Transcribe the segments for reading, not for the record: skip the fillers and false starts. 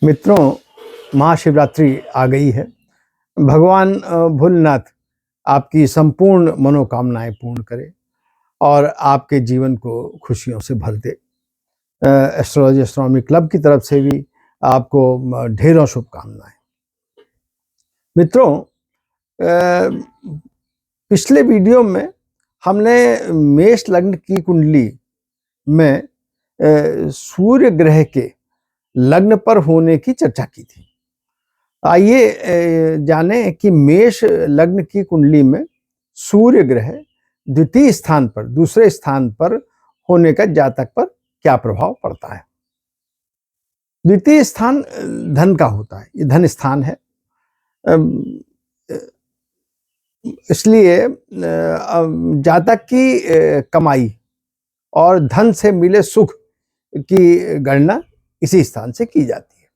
मित्रों, महाशिवरात्रि आ गई है। भगवान भोलेनाथ आपकी संपूर्ण मनोकामनाएं पूर्ण करे और आपके जीवन को खुशियों से भर दे। एस्ट्रोलॉजी एस्ट्रोनॉमी क्लब की तरफ से भी आपको ढेरों शुभकामनाएं। मित्रों, पिछले वीडियो में हमने मेष लग्न की कुंडली में सूर्य ग्रह के लग्न पर होने की चर्चा की थी। आइए जाने कि मेष लग्न की कुंडली में सूर्य ग्रह द्वितीय स्थान पर, दूसरे स्थान पर होने का जातक पर क्या प्रभाव पड़ता है। द्वितीय स्थान धन का होता है, ये धन स्थान है। इसलिए जातक की कमाई और धन से मिले सुख की गणना इसी स्थान से की जाती है।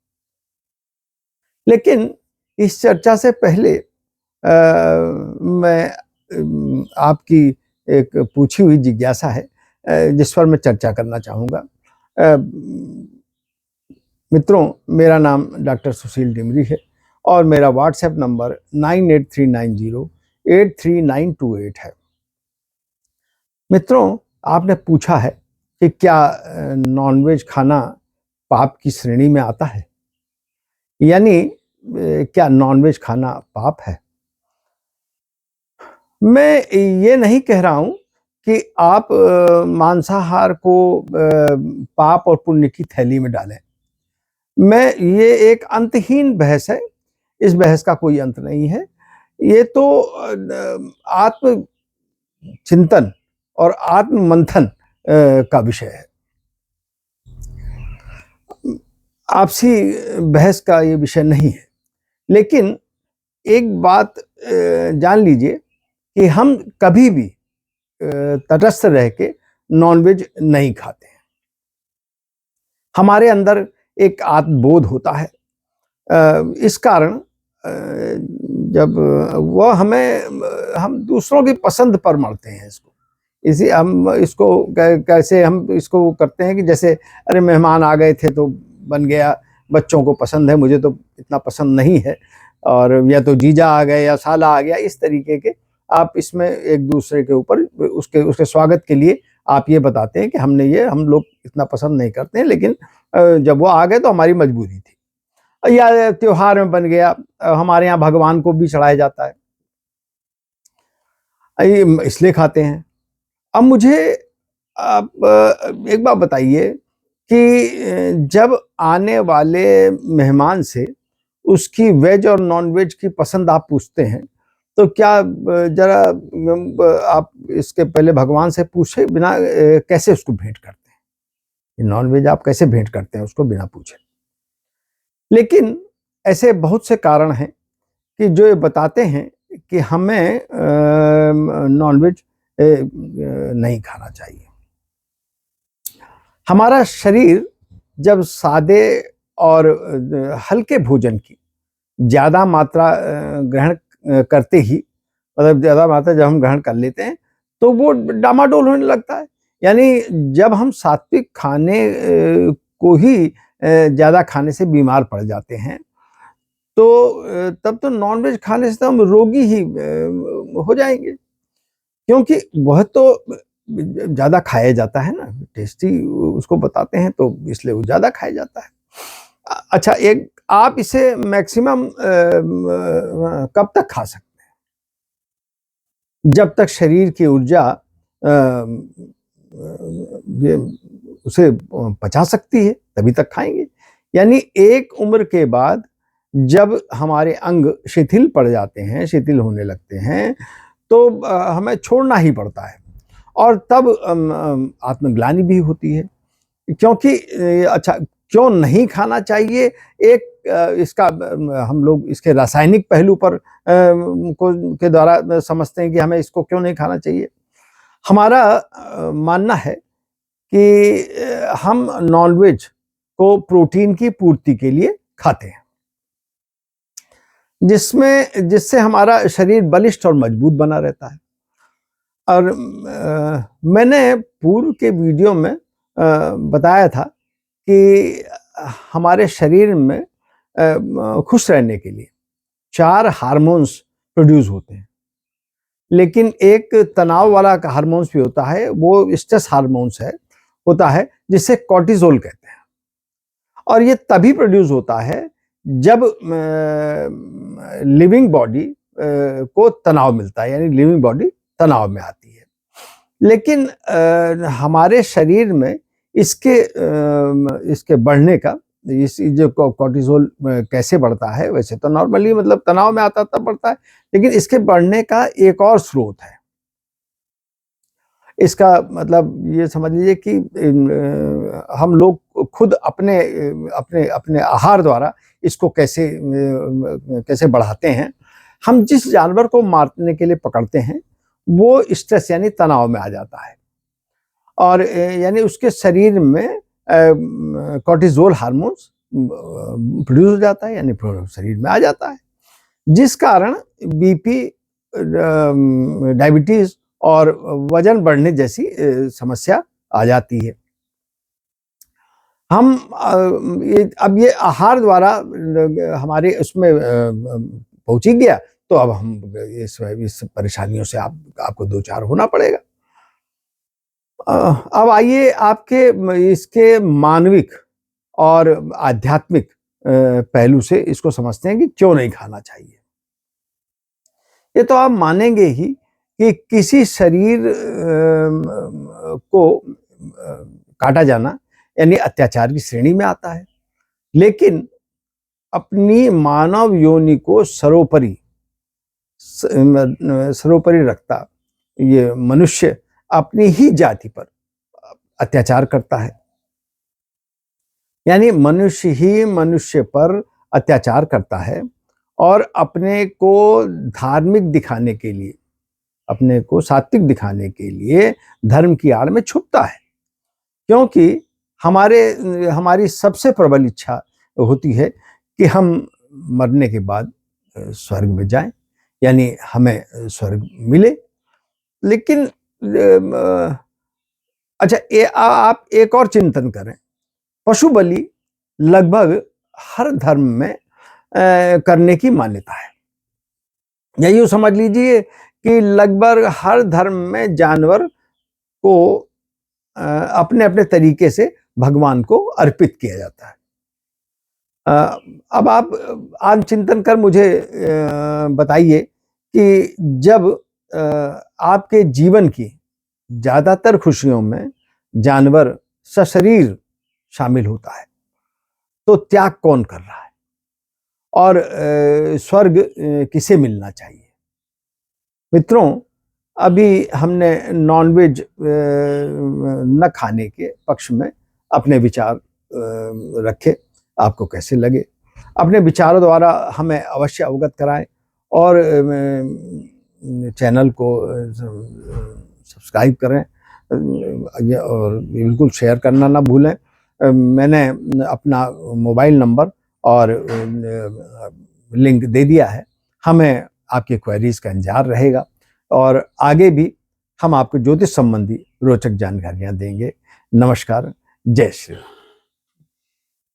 लेकिन इस चर्चा से पहले मैं आपकी एक पूछी हुई जिज्ञासा है जिस पर मैं चर्चा करना चाहूँगा। मित्रों, मेरा नाम डॉक्टर सुशील डिमरी है और मेरा व्हाट्सएप नंबर 9839083928 है। मित्रों, आपने पूछा है कि क्या नॉनवेज खाना पाप की श्रेणी में आता है, यानी क्या नॉनवेज खाना पाप है। मैं ये नहीं कह रहा हूं कि आप मांसाहार को पाप और पुण्य की थैली में डालें। ये एक अंतहीन बहस है, इस बहस का कोई अंत नहीं है। ये तो आत्म चिंतन और आत्म मंथन का विषय है। आपसी बहस का ये विषय नहीं है। लेकिन एक बात जान लीजिए कि हम कभी भी तटस्थ रह के नॉनवेज नहीं खाते हैं। हमारे अंदर एक आत्मबोध होता है। इस कारण जब वह हम दूसरों की पसंद पर मरते हैं। इसी हम इसको कैसे हम इसको करते हैं कि जैसे अरे मेहमान आ गए थे तो बन गया, बच्चों को पसंद है, मुझे तो इतना पसंद नहीं है, और या तो जीजा आ गए या साला आ गया। इस तरीके के आप इसमें एक दूसरे के ऊपर उसके स्वागत के लिए आप ये बताते हैं कि हम लोग इतना पसंद नहीं करते हैं, लेकिन जब वो आ गए तो हमारी मजबूरी थी। या त्योहार में बन गया, हमारे यहाँ भगवान को भी चढ़ाया जाता है, इसलिए खाते हैं। अब मुझे आप एक बात बताइए कि जब आने वाले मेहमान से उसकी वेज और नॉन वेज की पसंद आप पूछते हैं, तो क्या जरा आप इसके पहले भगवान से पूछे बिना कैसे उसको भेंट करते हैं। नॉन वेज आप कैसे भेंट करते हैं उसको बिना पूछे। लेकिन ऐसे बहुत से कारण हैं कि जो ये बताते हैं कि हमें नॉनवेज नहीं खाना चाहिए। हमारा शरीर जब सादे और हल्के भोजन की ज़्यादा मात्रा ग्रहण करते ही, मतलब ज़्यादा मात्रा जब हम ग्रहण कर लेते हैं तो वो डामाडोल होने लगता है। यानी जब हम सात्विक खाने को ही ज़्यादा खाने से बीमार पड़ जाते हैं, तो तब तो नॉनवेज खाने से तो हम रोगी ही हो जाएंगे, क्योंकि वह तो ज़्यादा खाया जाता है ना, टेस्टी उसको बताते हैं तो इसलिए वो ज़्यादा खाया जाता है। अच्छा, एक आप इसे मैक्सिमम कब तक खा सकते हैं? जब तक शरीर की ऊर्जा उसे पचा सकती है तभी तक खाएंगे। यानी एक उम्र के बाद जब हमारे अंग शिथिल पड़ जाते हैं, शिथिल होने लगते हैं, तो हमें छोड़ना ही पड़ता है, और तब आत्मग्लानि भी होती है। क्योंकि अच्छा, क्यों नहीं खाना चाहिए? एक इसका हम लोग इसके रासायनिक पहलू पर के द्वारा समझते हैं कि हमें इसको क्यों नहीं खाना चाहिए। हमारा मानना है कि हम नॉनवेज को प्रोटीन की पूर्ति के लिए खाते हैं, जिससे हमारा शरीर बलिष्ठ और मजबूत बना रहता है। और मैंने पूर्व के वीडियो में बताया था कि हमारे शरीर में खुश रहने के लिए 4 हार्मोन्स प्रोड्यूस होते हैं, लेकिन एक तनाव वाला हार्मोन्स भी होता है, वो स्ट्रेस हार्मोन्स होता है जिसे कॉर्टिसोल कहते हैं। और ये तभी प्रोड्यूस होता है जब लिविंग बॉडी को तनाव मिलता है, यानी लिविंग बॉडी तनाव में आती है। लेकिन हमारे शरीर में इसके बढ़ने का, इस जो कॉर्टिसोल कैसे बढ़ता है, वैसे तो नॉर्मली मतलब तनाव में आता तब बढ़ता है, लेकिन इसके बढ़ने का एक और स्रोत है। इसका मतलब ये समझ लीजिए कि हम लोग खुद अपने अपने अपने आहार द्वारा इसको कैसे बढ़ाते हैं। हम जिस जानवर को मारने के लिए पकड़ते हैं वो स्ट्रेस यानी तनाव में आ जाता है, और यानी उसके शरीर में कॉर्टिसोल हार्मोन्स प्रोड्यूस हो जाता है, यानी शरीर में आ जाता है, जिस कारण बीपी, डायबिटीज और वजन बढ़ने जैसी समस्या आ जाती है। हम अब ये आहार द्वारा हमारे उसमें पहुंची गया, तो अब हम इस परेशानियों से आपको दो चार होना पड़ेगा। अब आइए आपके इसके मानविक और आध्यात्मिक पहलू से इसको समझते हैं कि क्यों नहीं खाना चाहिए। ये तो आप मानेंगे ही कि किसी शरीर को काटा जाना यानी अत्याचार की श्रेणी में आता है, लेकिन अपनी मानव योनि को सर्वोपरि रखता ये मनुष्य अपनी ही जाति पर अत्याचार करता है, यानी मनुष्य ही मनुष्य पर अत्याचार करता है और अपने को धार्मिक दिखाने के लिए, अपने को सात्विक दिखाने के लिए धर्म की आड़ में छुपता है। क्योंकि हमारी सबसे प्रबल इच्छा होती है कि हम मरने के बाद स्वर्ग में जाएं, यानी हमें स्वर्ग मिले। लेकिन अच्छा, आप एक और चिंतन करें, पशु बलि लगभग हर धर्म में करने की मान्यता है। या यूं समझ लीजिए कि लगभग हर धर्म में जानवर को अपने अपने तरीके से भगवान को अर्पित किया जाता है। अब आप आत्म चिंतन कर मुझे बताइए कि जब आपके जीवन की ज्यादातर खुशियों में जानवर सशरीर शामिल होता है, तो त्याग कौन कर रहा है और स्वर्ग किसे मिलना चाहिए? मित्रों, अभी हमने नॉनवेज न खाने के पक्ष में अपने विचार रखे। आपको कैसे लगे? अपने विचारों द्वारा हमें अवश्य अवगत कराएं और चैनल को सब्सक्राइब करें और बिल्कुल शेयर करना ना भूलें। मैंने अपना मोबाइल नंबर और लिंक दे दिया है। हमें आपकी क्वेरीज का इंतजार रहेगा और आगे भी हम आपको ज्योतिष संबंधी रोचक जानकारियां देंगे। नमस्कार, जय श्री राम।